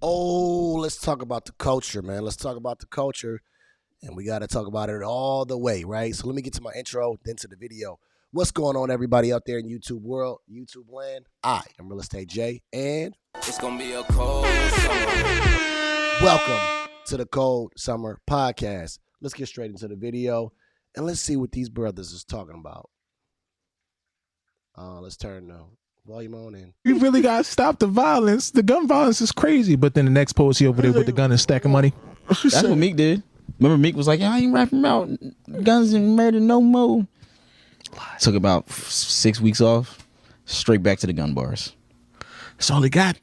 Oh, let's talk about the culture, man. Let's talk about the culture, and we got to talk about it all the way, right? So let me get to my intro, then to the video. What's going on, everybody out there in YouTube world, YouTube land? I am Real Estate Jay, and It's gonna be a cold summer. welcome to the Cold Summer Podcast. Let's get straight into the video, and let's see what these brothers is talking about. Let's turn the volume on in. We really got to stop the violence. The gun violence is crazy. But then the next post, he over there with the gun and stacking money. That's what Meek did. Remember, Meek was like, "Yeah, I ain't rapping about guns and murder no more." Took about 6 weeks off, straight back to the gun bars. That's all he got.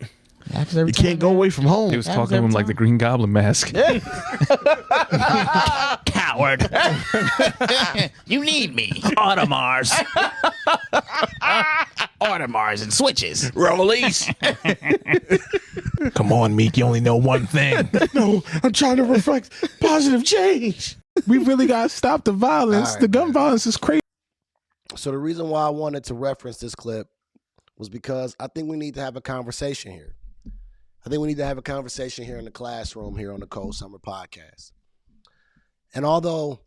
Happens every You can't go away from home. He was talking to him like the Green Goblin mask. Coward. You need me. Audemars. Audemars and switches. Release. Come on, Meek. You only know one thing. No, I'm trying to reflect positive change. We really got to stop the violence. All right, the gun man. violence is crazy. So the reason why I wanted to reference this clip was because I think we need to have a conversation here. I think we need to have a conversation here in the classroom here on the Cold Summer Podcast. And although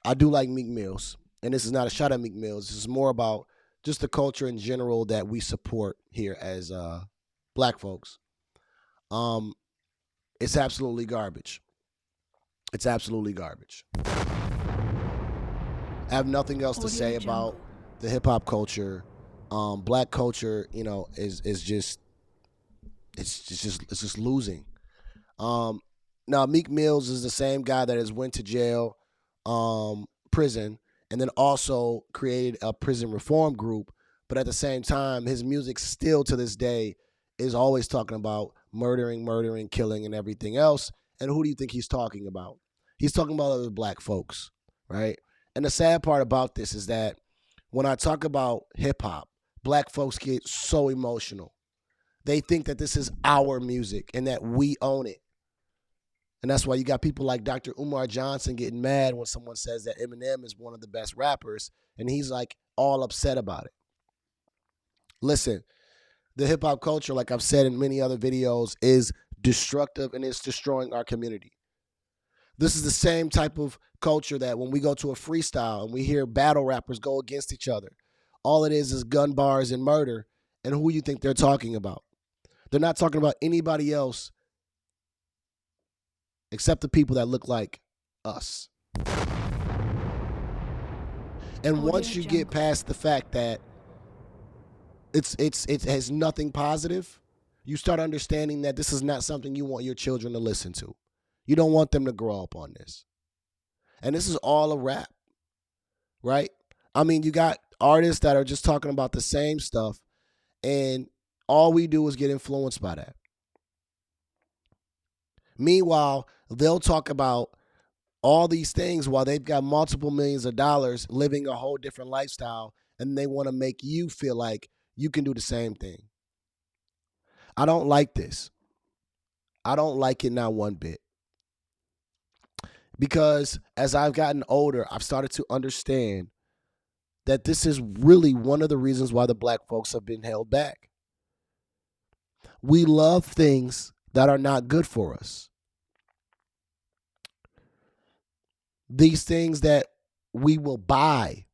I do like Meek Mills, and this is not a shot at Meek Mills, this is more about just the culture in general that we support here as black folks. It's absolutely garbage. It's absolutely garbage. I have nothing else to say about the hip hop culture. Black culture, you know, is just it's just losing. Now Meek Mills is the same guy that has went to jail, prison, and then also created a prison reform group. But at the same time, his music still to this day is always talking about murdering, killing, and everything else. And who do you think he's talking about? He's talking about other black folks, right? And the sad part about this is that when I talk about hip hop, black folks get so emotional. They think that this is our music and that we own it. And that's why you got people like Dr. Umar Johnson getting mad when someone says that Eminem is one of the best rappers, and he's like all upset about it. Listen, the hip hop culture, like I've said in many other videos, is destructive and it's destroying our community. This is the same type of culture that when we go to a freestyle and we hear battle rappers go against each other, all it is gun bars and murder. And who you think they're talking about? They're not talking about anybody else except the people that look like us. And once you get past the fact that it has nothing positive, you start understanding that this is not something you want your children to listen to. You don't want them to grow up on this. And this is all a rap, right? I mean, you got artists that are just talking about the same stuff, and all we do is get influenced by that. Meanwhile, they'll talk about all these things while they've got multiple millions of dollars living a whole different lifestyle, and they want to make you feel like you can do the same thing. I don't like this. I don't like it not one bit. Because as I've gotten older, I've started to understand that this is really one of the reasons why the black folks have been held back. We love things that are not good for us. These things that we will buy.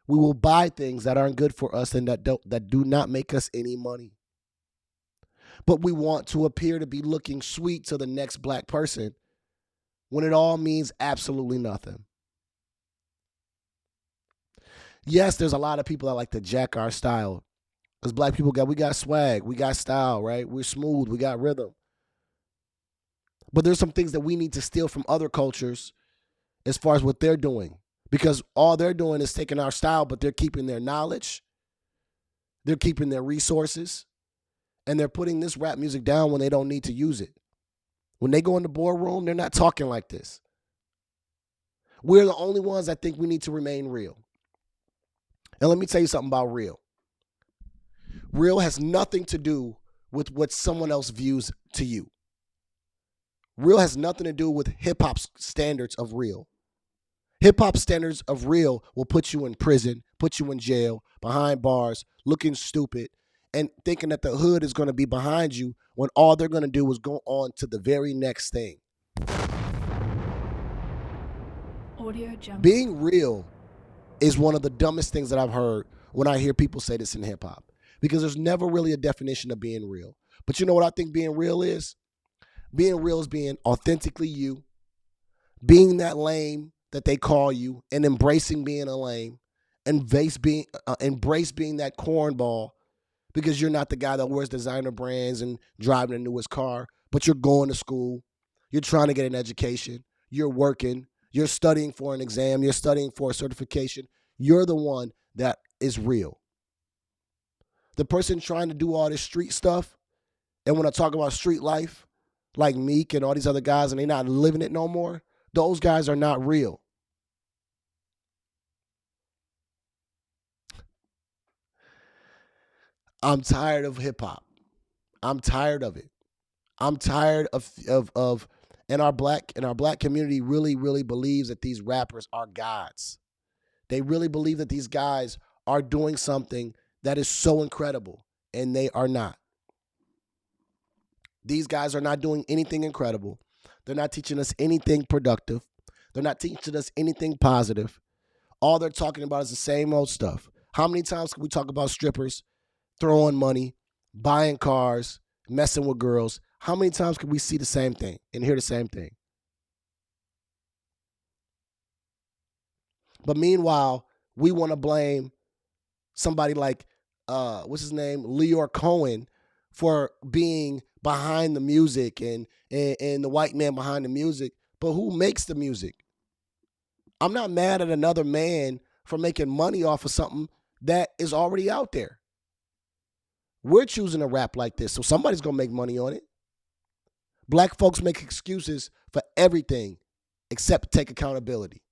We will buy things that aren't good for us and that do not make us any money. But we want to appear to be looking sweet to the next black person when it all means absolutely nothing. Yes, there's a lot of people that like to jack our style. Because black people we got swag, we got style, right? We're smooth, we got rhythm. But there's some things that we need to steal from other cultures as far as what they're doing. Because all they're doing is taking our style, but they're keeping their knowledge. They're keeping their resources. And they're putting this rap music down when they don't need to use it. When they go in the boardroom, they're not talking like this. We're the only ones that think we need to remain real. And let me tell you something about real. Real has nothing to do with what someone else views to you. Real has nothing to do with hip-hop's standards of real. Hip-hop standards of real will put you in prison, put you in jail, behind bars, looking stupid, and thinking that the hood is going to be behind you when all they're going to do is go on to the very next thing. Audio Jungle. Being real is one of the dumbest things that I've heard when I hear people say this in hip hop, because there's never really a definition of being real. But you know what I think being real is? Being real is being authentically you, being that lame that they call you, and embracing being a lame, embrace being that cornball, because you're not the guy that wears designer brands and driving the newest car, but you're going to school, you're trying to get an education, you're working, you're studying for an exam, you're studying for a certification. You're the one that is real. The person trying to do all this street stuff, and when I talk about street life, like Meek and all these other guys, and they're not living it no more, those guys are not real. I'm tired of hip hop. I'm tired of it. I'm tired of and our black community really believes that these rappers are gods. They really believe that these guys are doing something that is so incredible, and they are not. These guys are not doing anything incredible. They're not teaching us anything productive. They're not teaching us anything positive. All they're talking about is the same old stuff. How many times can we talk about strippers, throwing money, buying cars, messing with girls? How many times can we see the same thing and hear the same thing? But meanwhile, we want to blame somebody like, what's his name, Leor Cohen, for being behind the music and the white man behind the music. But who makes the music? I'm not mad at another man for making money off of something that is already out there. We're choosing to rap like this, so somebody's going to make money on it. Black folks make excuses for everything except take accountability.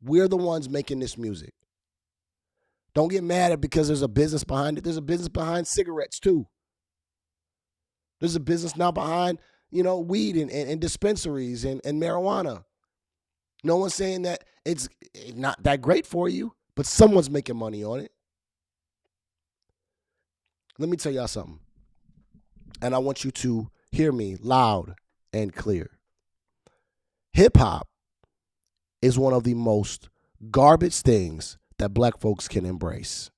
We're the ones making this music. Don't get mad at because there's a business behind it. There's a business behind cigarettes too. There's a business now behind, weed and dispensaries and marijuana. No one's saying that it's not that great for you, but someone's making money on it. Let me tell y'all something. And I want you to hear me loud and clear. Hip hop is one of the most garbage things that black folks can embrace.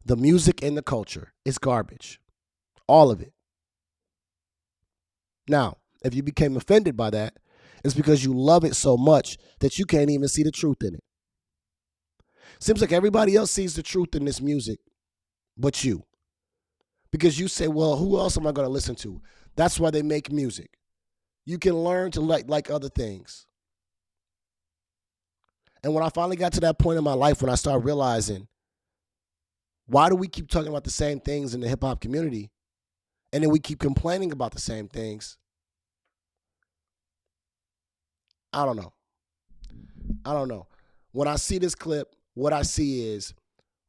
The music and the culture is garbage. All of it. Now, if you became offended by that, it's because you love it so much that you can't even see the truth in it. Seems like everybody else sees the truth in this music but you. Because you say, well, who else am I going to listen to? That's why they make music. You can learn to like other things. And when I finally got to that point in my life when I started realizing, why do we keep talking about the same things in the hip hop community? And then we keep complaining about the same things. I don't know. When I see this clip, what I see is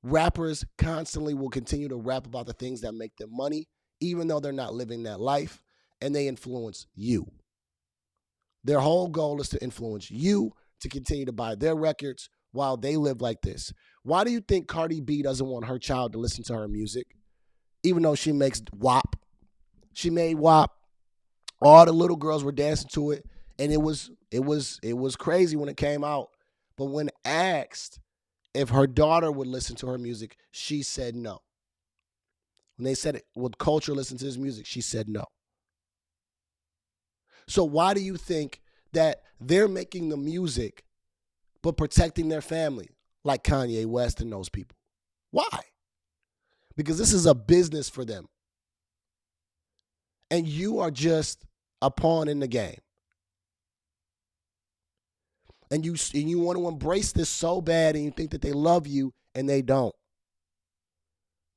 rappers constantly will continue to rap about the things that make them money, even though they're not living that life, and they influence you. Their whole goal is to influence you to continue to buy their records while they live like this. Why do you think Cardi B doesn't want her child to listen to her music, even though she makes WAP? She made WAP. All the little girls were dancing to it, and it was crazy when it came out. But when asked if her daughter would listen to her music, she said no. When they said, would culture listen to this music, she said no. So why do you think that they're making the music but protecting their family like Kanye West and those people? Why? Because this is a business for them. And you are just a pawn in the game. And you want to embrace this so bad, and you think that they love you, and they don't.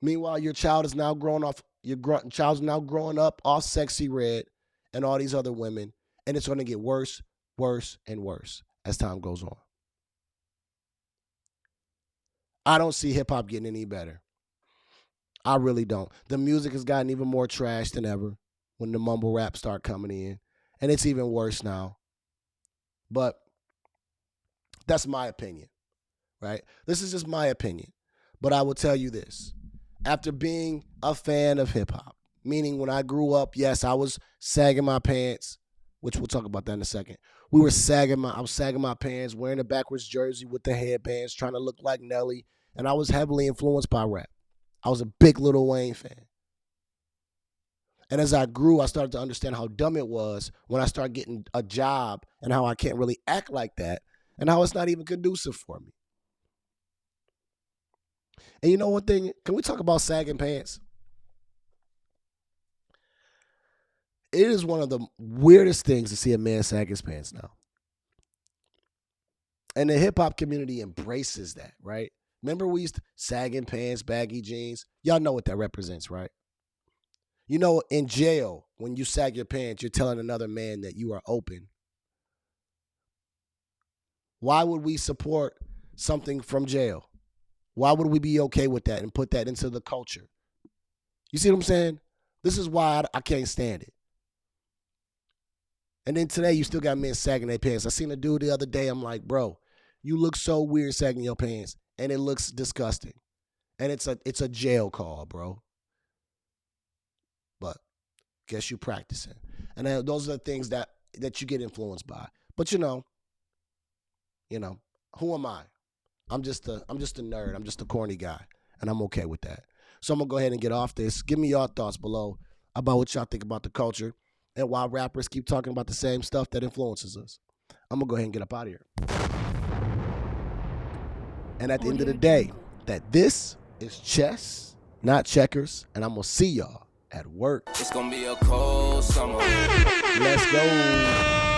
Meanwhile, your child is now growing off. Child's now growing up off Sexy Red and all these other women, and it's going to get worse, worse, and worse as time goes on. I don't see hip hop getting any better. I really don't. The music has gotten even more trash than ever when the mumble rap start coming in, and it's even worse now. But that's my opinion, right? This is just my opinion. But I will tell you this. after being a fan of hip hop, meaning when I grew up, yes, I was sagging my pants, which we'll talk about that in a second. I was sagging my pants, wearing a backwards jersey with the headbands, trying to look like Nelly, and I was heavily influenced by rap. I was a big Lil Wayne fan. And as I grew, I started to understand how dumb it was when I started getting a job and how I can't really act like that and how it's not even conducive for me. And you know one thing? Can we talk about sagging pants? It is one of the weirdest things to see a man sag his pants now. And the hip hop community embraces that, right? Remember we used to sagging pants, baggy jeans? Y'all know what that represents, right? You know, in jail, when you sag your pants, you're telling another man that you are open. Why would we support something from jail? Why would we be okay with that and put that into the culture? You see what I'm saying? This is why I can't stand it. And then today, you still got men sagging their pants. I seen a dude the other day. I'm like, bro, you look so weird sagging your pants, and it looks disgusting. And it's a jail call, bro. But guess you practicing. And those are the things that you get influenced by. But you know, who am I? I'm just a nerd. I'm just a corny guy, and I'm okay with that. So I'm gonna go ahead and get off this. Give me your thoughts below about what y'all think about the culture and why rappers keep talking about the same stuff that influences us. I'm gonna go ahead and get up out of here. And at the end of the day, that this is chess, not checkers, and I'm gonna see y'all at work. It's gonna be a cold summer. Let's go.